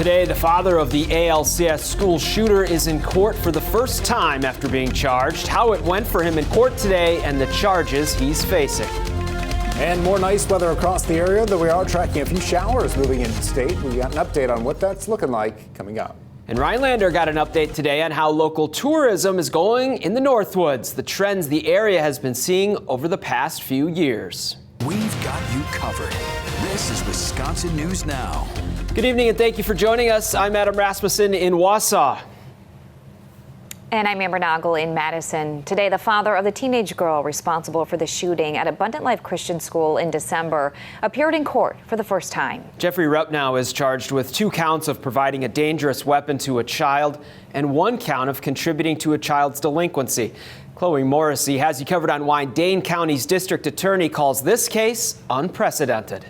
Today, the father of the ALCS school shooter is in court for the first time after being charged. How it went for him in court today and the charges he's facing. And more nice weather across the area, though we are tracking a few showers moving into the state. We got an update on what that's looking like coming up. And Rhinelander got an update today on how local tourism is going in the Northwoods, the trends the area has been seeing over the past few years. We've got you covered. This is Wisconsin News Now. Good evening and thank you for joining us. I'm Adam Rasmussen in Wausau. And I'm Amber Noggle in Madison. Today, the father of the teenage girl responsible for the shooting at Abundant Life Christian School in December appeared in court for the first time. Jeffrey Rupnow is charged with 2 counts of providing a dangerous weapon to a child and 1 count of contributing to a child's delinquency. Chloe Morrissey has you covered on why Dane County's district attorney calls this case unprecedented.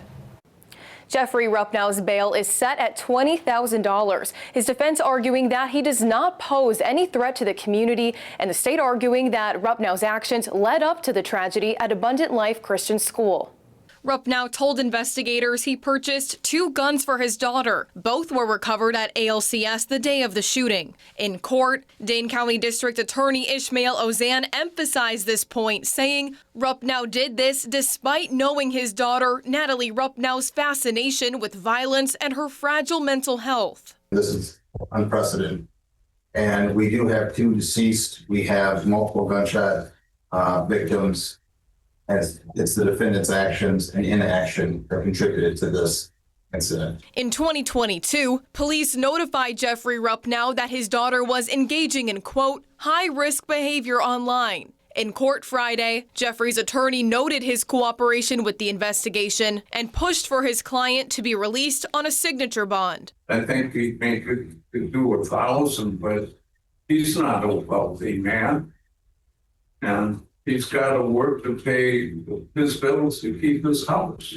Jeffrey Rupnow's bail is set at $20,000. His defense arguing that he does not pose any threat to the community, and the state arguing that Rupnow's actions led up to the tragedy at Abundant Life Christian School. Rupnow told investigators he purchased 2 guns for his daughter. Both were recovered at ALCS the day of the shooting. In court, Dane County District Attorney Ishmael Ozan emphasized this point, saying Rupnow did this despite knowing his daughter, Natalie Rupnow's fascination with violence and her fragile mental health. This is unprecedented. And we do have 2 deceased. We have multiple gunshot victims. As it's the defendant's actions and inaction that contributed to this incident. In 2022, police notified Jeffrey Rupnow that his daughter was engaging in, quote, high-risk behavior online. In court Friday, Jeffrey's attorney noted his cooperation with the investigation and pushed for his client to be released on a signature bond. I think he could do 1,000, but he's not a wealthy man. And he's got to work to pay his bills to keep his house.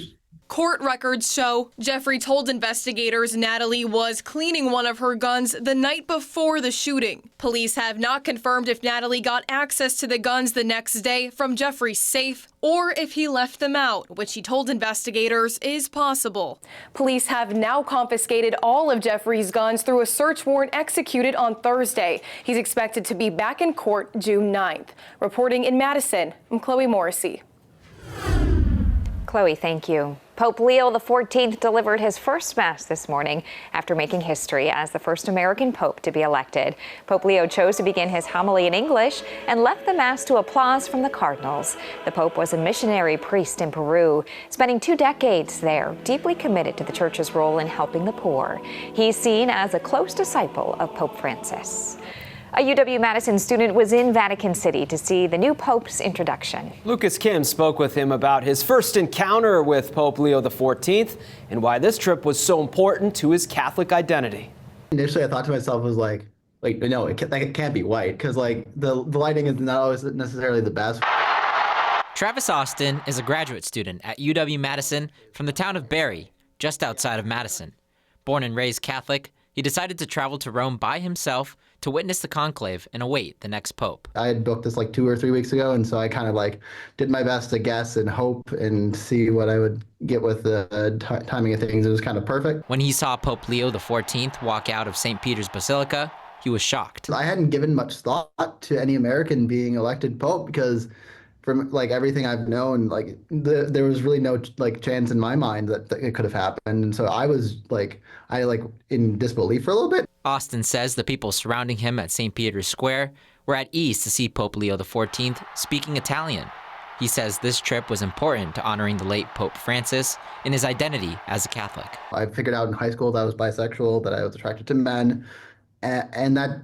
Court records show Jeffrey told investigators Natalie was cleaning one of her guns the night before the shooting. Police have not confirmed if Natalie got access to the guns the next day from Jeffrey's safe or if he left them out, which he told investigators is possible. Police have now confiscated all of Jeffrey's guns through a search warrant executed on Thursday. He's expected to be back in court June 9th. Reporting in Madison, I'm Chloe Morrissey. Chloe, thank you. Pope Leo XIV delivered his first Mass this morning after making history as the first American Pope to be elected. Pope Leo chose to begin his homily in English and left the Mass to applause from the cardinals. The Pope was a missionary priest in Peru, spending 2 decades there, deeply committed to the Church's role in helping the poor. He's seen as a close disciple of Pope Francis. A UW-Madison student was in Vatican City to see the new Pope's introduction. Lucas Kim spoke with him about his first encounter with Pope Leo XIV and why this trip was so important to his Catholic identity. Initially, I thought to myself, no, it can't be white, because the lighting is not always necessarily the best. Travis Austin is a graduate student at UW-Madison from the town of Barry, just outside of Madison. Born and raised Catholic, he decided to travel to Rome by himself to witness the conclave and await the next pope. I had booked this 2 or 3 weeks ago, and so I kind of did my best to guess and hope and see what I would get with the timing of things. It was kind of perfect. When he saw Pope Leo XIV walk out of St. Peter's Basilica, he was shocked. I hadn't given much thought to any American being elected pope because from everything I've known, there was really no chance in my mind that it could have happened. And so I was in disbelief for a little bit. Austin says the people surrounding him at St. Peter's Square were at ease to see Pope Leo XIV speaking Italian. He says this trip was important to honoring the late Pope Francis in his identity as a Catholic. I figured out in high school that I was bisexual, that I was attracted to men, and that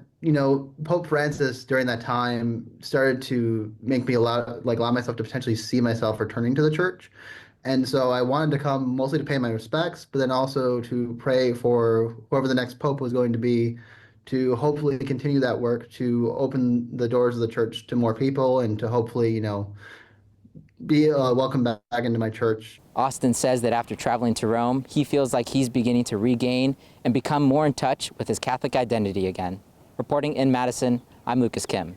Pope Francis during that time started to make me allow myself to potentially see myself returning to the church. And so I wanted to come mostly to pay my respects, but then also to pray for whoever the next pope was going to be, to hopefully continue that work, to open the doors of the church to more people, and to hopefully, be welcomed back into my church. Austin says that after traveling to Rome, he feels like he's beginning to regain and become more in touch with his Catholic identity again. Reporting in Madison, I'm Lucas Kim.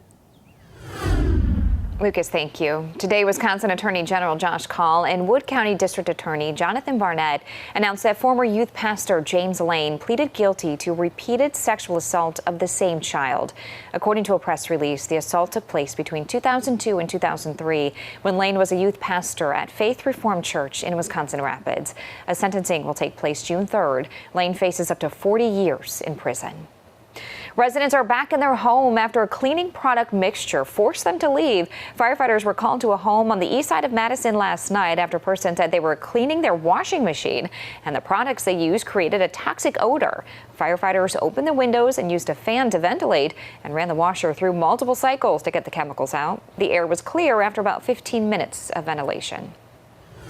Lucas, thank you. Today, Wisconsin Attorney General Josh Kaul and Wood County District Attorney Jonathan Barnett announced that former youth pastor James Lane pleaded guilty to repeated sexual assault of the same child. According to a press release, the assault took place between 2002 and 2003 when Lane was a youth pastor at Faith Reformed Church in Wisconsin Rapids. A sentencing will take place June 3rd. Lane faces up to 40 years in prison. Residents are back in their home after a cleaning product mixture forced them to leave. Firefighters were called to a home on the east side of Madison last night after a person said they were cleaning their washing machine and the products they used created a toxic odor. Firefighters opened the windows and used a fan to ventilate and ran the washer through multiple cycles to get the chemicals out. The air was clear after about 15 minutes of ventilation.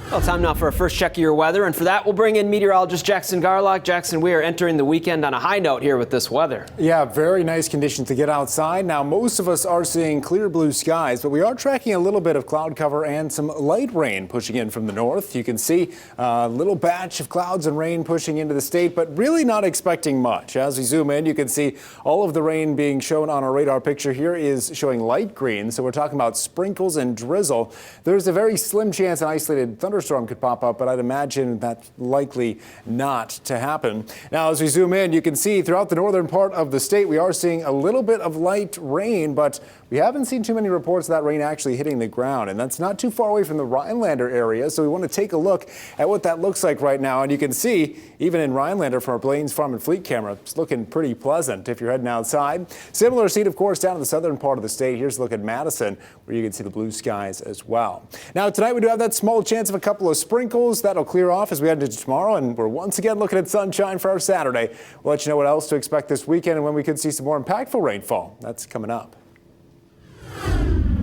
Well, time now for a first check of your weather, and for that we'll bring in meteorologist Jackson Garlock. Jackson, we are entering the weekend on a high note here with this weather. Yeah, very nice conditions to get outside. Now, most of us are seeing clear blue skies, but we are tracking a little bit of cloud cover and some light rain pushing in from the north. You can see a little batch of clouds and rain pushing into the state, but really not expecting much. As we zoom in, you can see all of the rain being shown on our radar picture here is showing light green, so we're talking about sprinkles and drizzle. There's a very slim chance an isolated thunderstorm could pop up, but I'd imagine that's likely not to happen. Now, as we zoom in, you can see throughout the northern part of the state, we are seeing a little bit of light rain, but we haven't seen too many reports of that rain actually hitting the ground, and that's not too far away from the Rhinelander area, so we want to take a look at what that looks like right now. And you can see, even in Rhinelander from our Blaines Farm and Fleet camera, it's looking pretty pleasant if you're heading outside. Similar scene, of course, down in the southern part of the state. Here's a look at Madison, where you can see the blue skies as well. Now, tonight we do have that small chance of a couple of sprinkles. That'll clear off as we head into tomorrow, and we're once again looking at sunshine for our Saturday. We'll let you know what else to expect this weekend and when we could see some more impactful rainfall. That's coming up.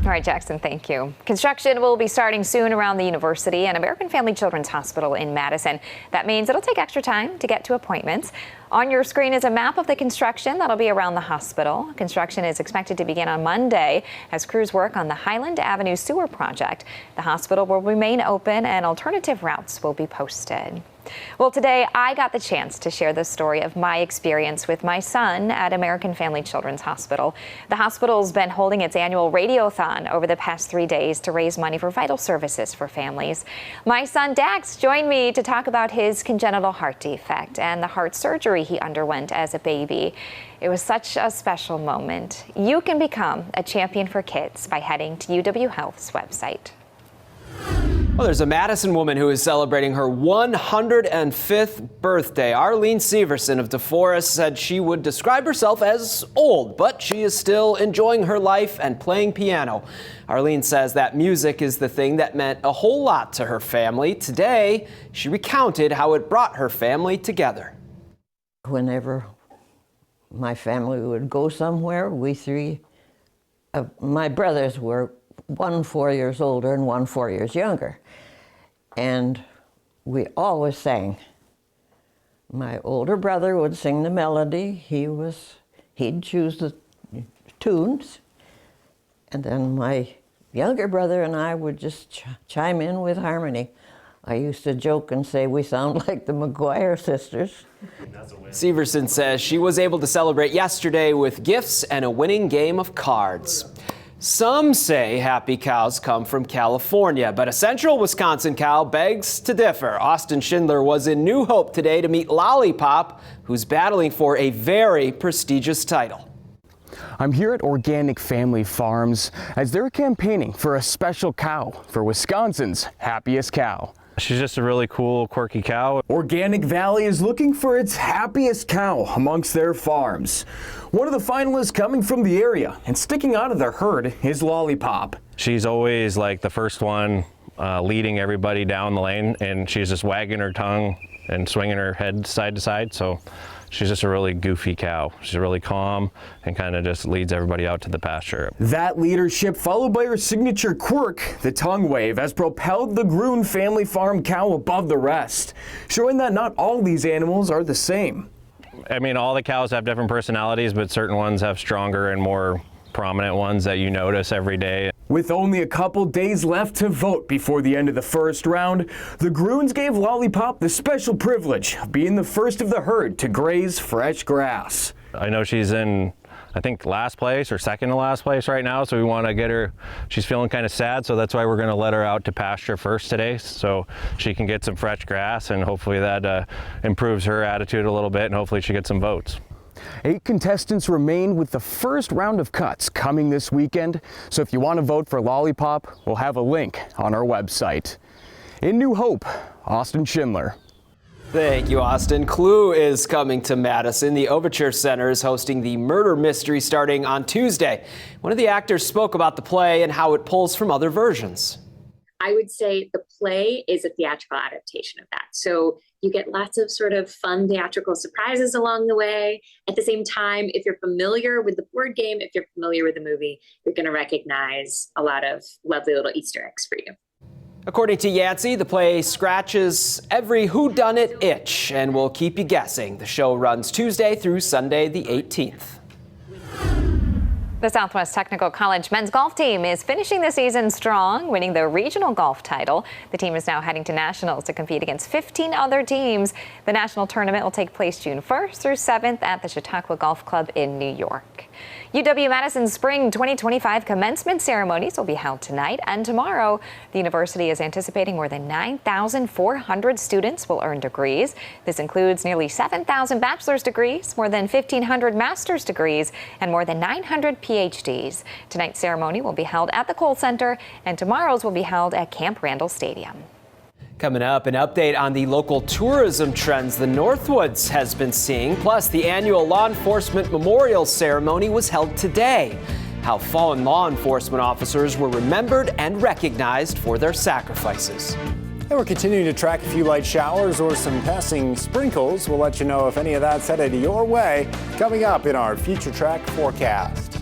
All right, Jackson, thank you. Construction will be starting soon around the university and American Family Children's Hospital in Madison. That means it'll take extra time to get to appointments. On your screen is a map of the construction that'll be around the hospital. Construction is expected to begin on Monday as crews work on the Highland Avenue sewer project. The hospital will remain open and alternative routes will be posted. Well, today I got the chance to share the story of my experience with my son at American Family Children's Hospital. The hospital's been holding its annual radiothon over the past 3 days to raise money for vital services for families. My son Dax joined me to talk about his congenital heart defect and the heart surgery he underwent as a baby. It was such a special moment. You can become a champion for kids by heading to UW Health's website. Well, there's a Madison woman who is celebrating her 105th birthday. Arlene Severson of DeForest said she would describe herself as old, but she is still enjoying her life and playing piano. Arlene says that music is the thing that meant a whole lot to her family. Today, she recounted how it brought her family together. Whenever my family would go somewhere, we three, my brothers were one 4 years older and one 4 years younger. And we always sang. My older brother would sing the melody. He'd choose the tunes. And then my younger brother and I would just chime in with harmony. I used to joke and say we sound like the McGuire sisters. Severson says she was able to celebrate yesterday with gifts and a winning game of cards. Some say happy cows come from California, but a central Wisconsin cow begs to differ. Austin Schindler was in New Hope today to meet Lollipop, who's battling for a very prestigious title. I'm here at Organic Family Farms as they're campaigning for a special cow for Wisconsin's happiest cow. She's just a really cool, quirky cow. Organic Valley is looking for its happiest cow amongst their farms. One of the finalists coming from the area and sticking out of the herd is Lollipop. She's always like the first one leading everybody down the lane, and she's just wagging her tongue and swinging her head side to side. So she's just a really goofy cow. She's really calm and kind of just leads everybody out to the pasture. That leadership, followed by her signature quirk, the tongue wave, has propelled the Gruen family farm cow above the rest, showing that not all these animals are the same. I mean, all the cows have different personalities, but certain ones have stronger and more prominent ones that you notice every day. With only a couple days left to vote before the end of the first round, the Gruens gave Lollipop the special privilege of being the first of the herd to graze fresh grass. I know she's in I think last place or second to last place right now. So we want to get her, she's feeling kind of sad. So that's why we're going to let her out to pasture first today so she can get some fresh grass, and hopefully that improves her attitude a little bit, and hopefully she gets some votes. 8 contestants remain with the first round of cuts coming this weekend. So if you want to vote for Lollipop, we'll have a link on our website. In New Hope, Austin Schindler. Thank you, Austin. Clue is coming to Madison. The Overture Center is hosting the murder mystery starting on Tuesday. One of the actors spoke about the play and how it pulls from other versions. I would say the play is a theatrical adaptation of that. So you get lots of sort of fun theatrical surprises along the way. At the same time, if you're familiar with the board game, if you're familiar with the movie, you're going to recognize a lot of lovely little Easter eggs for you. According to Yancey, the play scratches every whodunit itch and will keep you guessing. The show runs Tuesday through Sunday, the 18th. The Southwest Technical College men's golf team is finishing the season strong, winning the regional golf title. The team is now heading to nationals to compete against 15 other teams. The national tournament will take place June 1st through 7th at the Chautauqua Golf Club in New York. UW-Madison's spring 2025 commencement ceremonies will be held tonight and tomorrow. The university is anticipating more than 9,400 students will earn degrees. This includes nearly 7,000 bachelor's degrees, more than 1,500 master's degrees, and more than 900 PhDs. Tonight's ceremony will be held at the Kohl Center, and tomorrow's will be held at Camp Randall Stadium. Coming up, an update on the local tourism trends the Northwoods has been seeing. Plus, the annual Law Enforcement Memorial Ceremony was held today. How fallen law enforcement officers were remembered and recognized for their sacrifices. And we're continuing to track a few light showers or some passing sprinkles. We'll let you know if any of that's headed your way coming up in our Future Track forecast.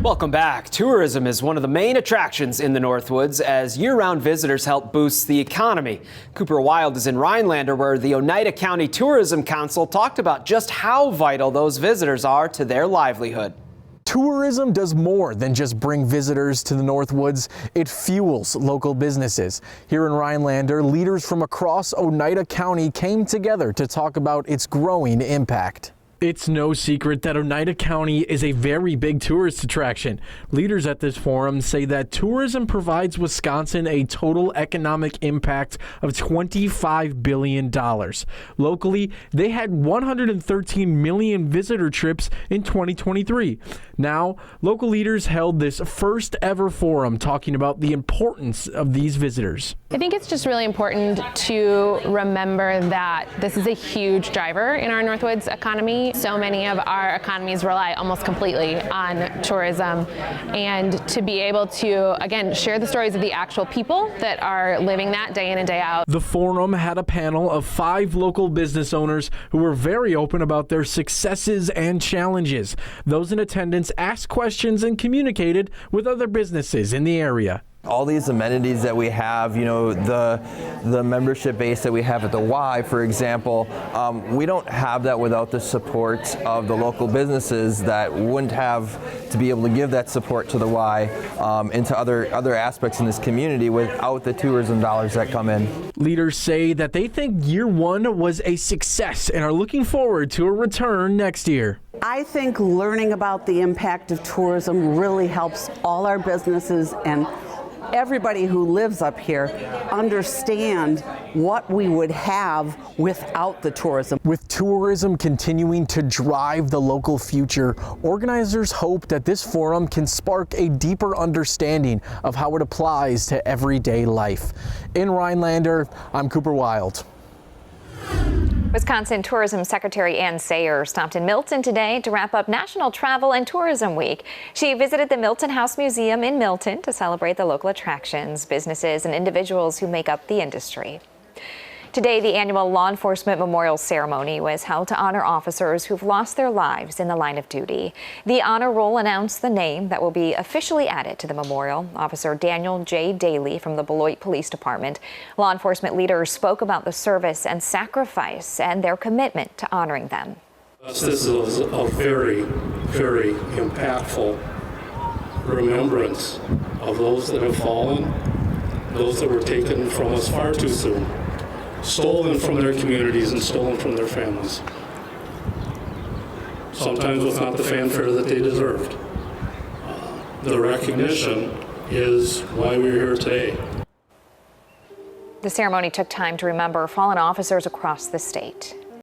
Welcome back. Tourism is one of the main attractions in the Northwoods as year-round visitors help boost the economy. Cooper Wild is in Rhinelander, where the Oneida County Tourism Council talked about just how vital those visitors are to their livelihood. Tourism does more than just bring visitors to the Northwoods. It fuels local businesses. Here in Rhinelander, leaders from across Oneida County came together to talk about its growing impact. It's no secret that Oneida County is a very big tourist attraction. Leaders at this forum say that tourism provides Wisconsin a total economic impact of $25 billion. Locally, they had 113 million visitor trips in 2023. Now, local leaders held this first ever forum talking about the importance of these visitors. I think it's just really important to remember that this is a huge driver in our Northwoods economy. So many of our economies rely almost completely on tourism, and to be able to, again, share the stories of the actual people that are living that day in and day out. The forum had a panel of 5 local business owners who were very open about their successes and challenges. Those in attendance asked questions and communicated with other businesses in the area. All these amenities that we have, you know, the membership base that we have at the Y, for example, we don't have that without the support of the local businesses that wouldn't have to be able to give that support to the Y and to other aspects in this community without the tourism dollars that come in. Leaders say that they think year one was a success and are looking forward to a return next year. I think learning about the impact of tourism really helps all our businesses and everybody who lives up here understand what we would have without the tourism. With tourism continuing to drive the local future, organizers hope that this forum can spark a deeper understanding of how it applies to everyday life. In Rhinelander, I'm Cooper Wild. Wisconsin Tourism Secretary Ann Sayers stopped in Milton today to wrap up National Travel and Tourism Week. She visited the Milton House Museum in Milton to celebrate the local attractions, businesses, and individuals who make up the industry. Today, the annual Law Enforcement Memorial Ceremony was held to honor officers who've lost their lives in the line of duty. The honor roll announced the name that will be officially added to the memorial, Officer Daniel J. Daly from the Beloit Police Department. Law enforcement leaders spoke about the service and sacrifice and their commitment to honoring them. This is a very, very impactful remembrance of those that have fallen, those that were taken from us far too soon, stolen from their communities and stolen from their families. Sometimes without the fanfare that they deserved. The recognition is why we're here today. The ceremony took time to remember fallen officers across the state.